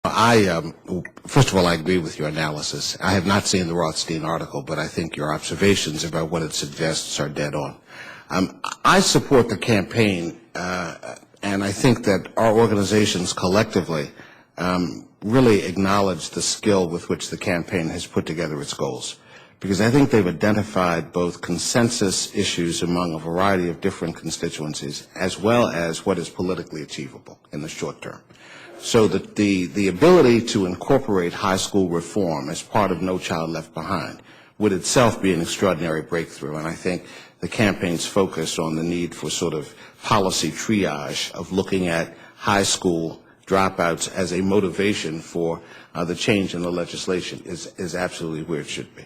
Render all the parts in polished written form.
First of all, I agree with your analysis. I have not seen the Rothstein article, but I think your observations about what it suggests are dead on. I support the campaign, and I think that our organizations collectively really acknowledge the skill with which the campaign has put together its goals, because I think they've identified both consensus issues among a variety of different constituencies, as well as what is politically achievable in the short term. So that the ability to incorporate high school reform as part of No Child Left Behind would itself be an extraordinary breakthrough. And I think the campaign's focus on the need for sort of policy triage of looking at high school dropouts as a motivation for the change in the legislation is absolutely where it should be.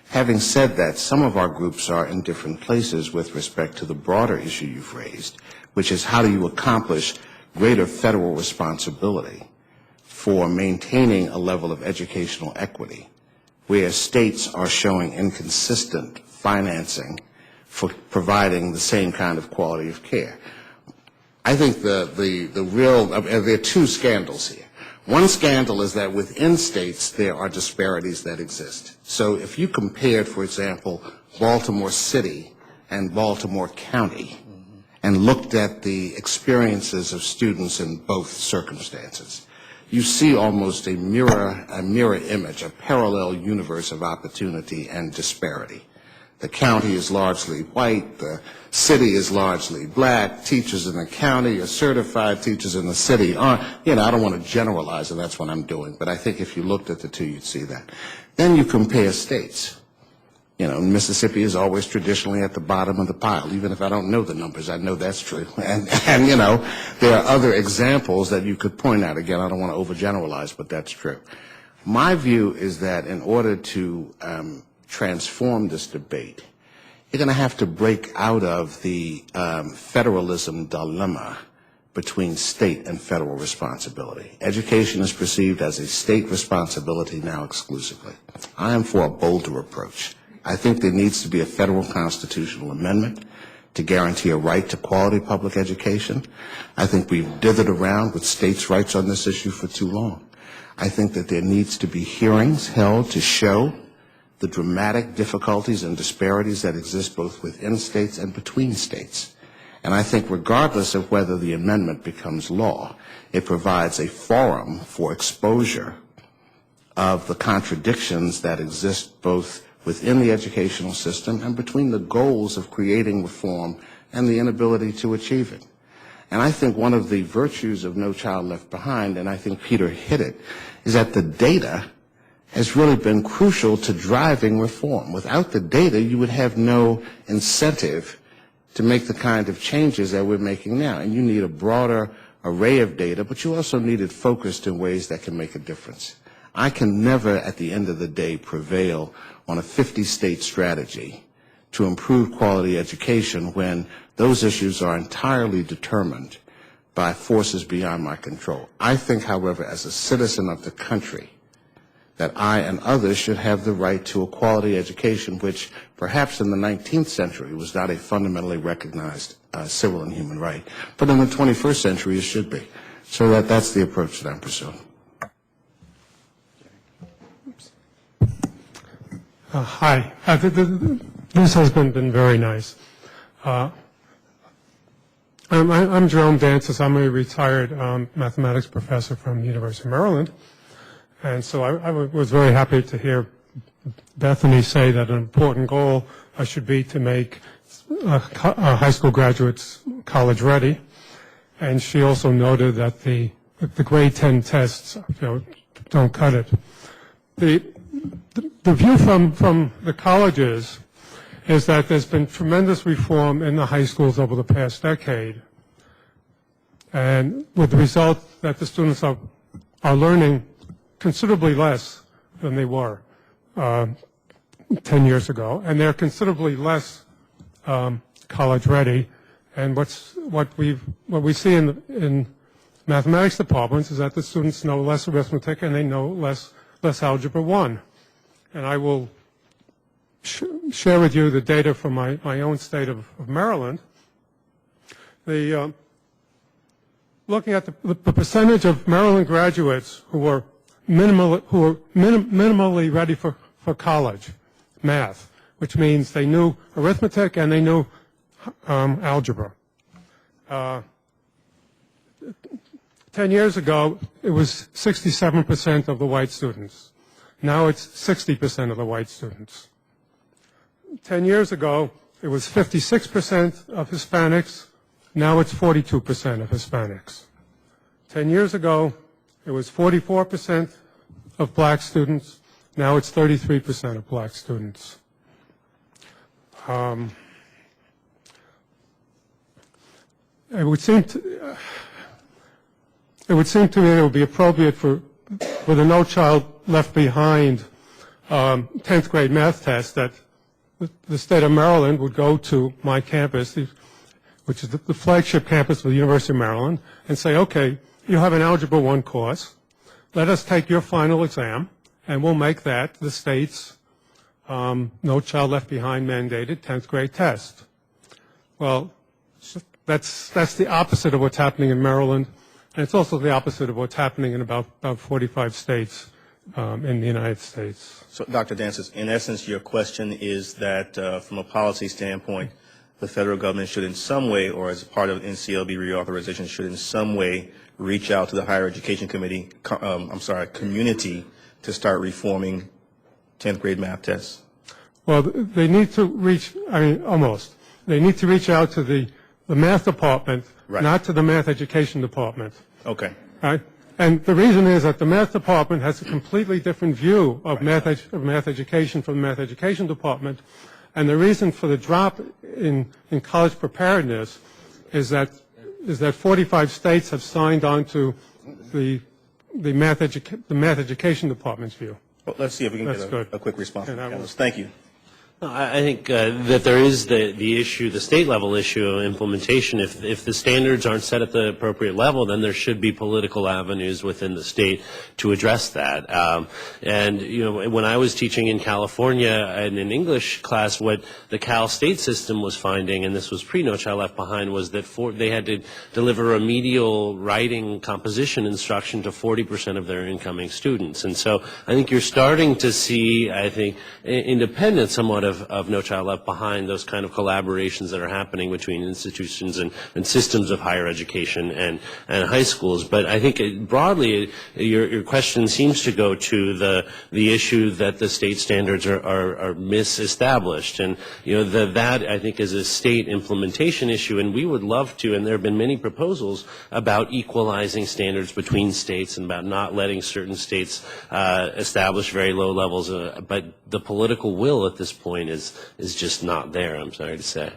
Having said that, some of our groups are in different places with respect to the broader issue you've raised, which is how do you accomplish greater federal responsibility for maintaining a level of educational equity where states are showing inconsistent financing for providing the same kind of quality of care. I think there are two scandals here. One scandal is that within states there are disparities that exist. So if you compared, for example, Baltimore City and Baltimore County, and looked at the experiences of students in both circumstances, you see almost a mirror image, a parallel universe of opportunity and disparity. The county is largely white, the city is largely black, teachers in the county are certified, teachers in the city aren't. I don't want to generalize, and that's what I'm doing, but I think if you looked at the two, you'd see that. Then you compare states. Mississippi is always traditionally at the bottom of the pile. Even if I don't know the numbers, I know that's true. And there are other examples that you could point out. Again, I don't want to overgeneralize, but that's true. My view is that in order to transform this debate, you're going to have to break out of the federalism dilemma between state and federal responsibility. Education is perceived as a state responsibility now exclusively. I am for a bolder approach. I think there needs to be a federal constitutional amendment to guarantee a right to quality public education. I think we've dithered around with states' rights on this issue for too long. I think that there needs to be hearings held to show the dramatic difficulties and disparities that exist both within states and between states. And I think regardless of whether the amendment becomes law, it provides a forum for exposure of the contradictions that exist both within the educational system and between the goals of creating reform and the inability to achieve it. And I think one of the virtues of No Child Left Behind, and I think Peter hit it, is that the data has really been crucial to driving reform. Without the data, you would have no incentive to make the kind of changes that we're making now. And you need a broader array of data, but you also need it focused in ways that can make a difference. I can never, at the end of the day, prevail on a 50-state strategy to improve quality education when those issues are entirely determined by forces beyond my control. I think, however, as a citizen of the country, that I and others should have the right to a quality education, which perhaps in the 19th century was not a fundamentally recognized civil and human right, but in the 21st century it should be. So that's the approach that I'm pursuing. Hi. This has been very nice. I'm Jerome Dances. I'm a retired mathematics professor from the University of Maryland. And so I was very happy to hear Bethany say that an important goal should be to make high school graduates college ready. And she also noted that the grade 10 tests don't cut it. The view from the colleges is that there's been tremendous reform in the high schools over the past decade, and with the result that the students are learning considerably less than they were 10 years ago, and they're considerably less college ready. And what we see in mathematics departments is that the students know less arithmetic and they know less algebra 1. And I will share with you the data from my own state of Maryland. looking at the percentage of Maryland graduates who were minimally ready for college, math, which means they knew arithmetic and they knew algebra. 10 years ago, it was 67% of the white students. Now it's 60% of the white students. 10 years ago, it was 56% of Hispanics. Now it's 42% of Hispanics. 10 years ago, it was 44% of black students. Now it's 33% of black students. It would seem to me it would be appropriate for the No Child Left Behind 10th grade math test that the state of Maryland would go to my campus, which is the flagship campus of the University of Maryland, and say, okay, you have an Algebra 1 course. Let us take your final exam, and we'll make that the state's No Child Left Behind mandated 10th grade test. Well, that's the opposite of what's happening in Maryland, and it's also the opposite of what's happening in about 45 states in the United States. So, Dr. Dances, in essence, your question is that from a policy standpoint, the federal government should in some way, or as part of NCLB reauthorization, should in some way reach out to the higher education community to start reforming 10th grade math tests? Well, they need to reach, they need to reach out to the math department, right, not to the math education department. Okay. Right? And the reason is that the math department has a completely different view of math education from the math education department. And the reason for the drop in college preparedness is that 45 states have signed on to the math education department's view. Well, let's see if we can That's get a quick response from the panelists. Thank you. I think that there is the issue, the state level issue of implementation. If the standards aren't set at the appropriate level, then there should be political avenues within the state to address that. And you know, when I was teaching in California in an English class, what the Cal State system was finding, and this was pre-No Child Left Behind, was that they had to deliver remedial writing composition instruction to 40% of their incoming students. And so I think you're starting to see, I think, independent somewhat of No Child Left Behind, those kind of collaborations that are happening between institutions and systems of higher education and high schools. But I think broadly, your question seems to go to the issue that the state standards are misestablished. And, you know, that I think is a state implementation issue, and we would love to, and there have been many proposals about equalizing standards between states and about not letting certain states establish very low levels, but the political will at this point is just not there, I'm sorry to say.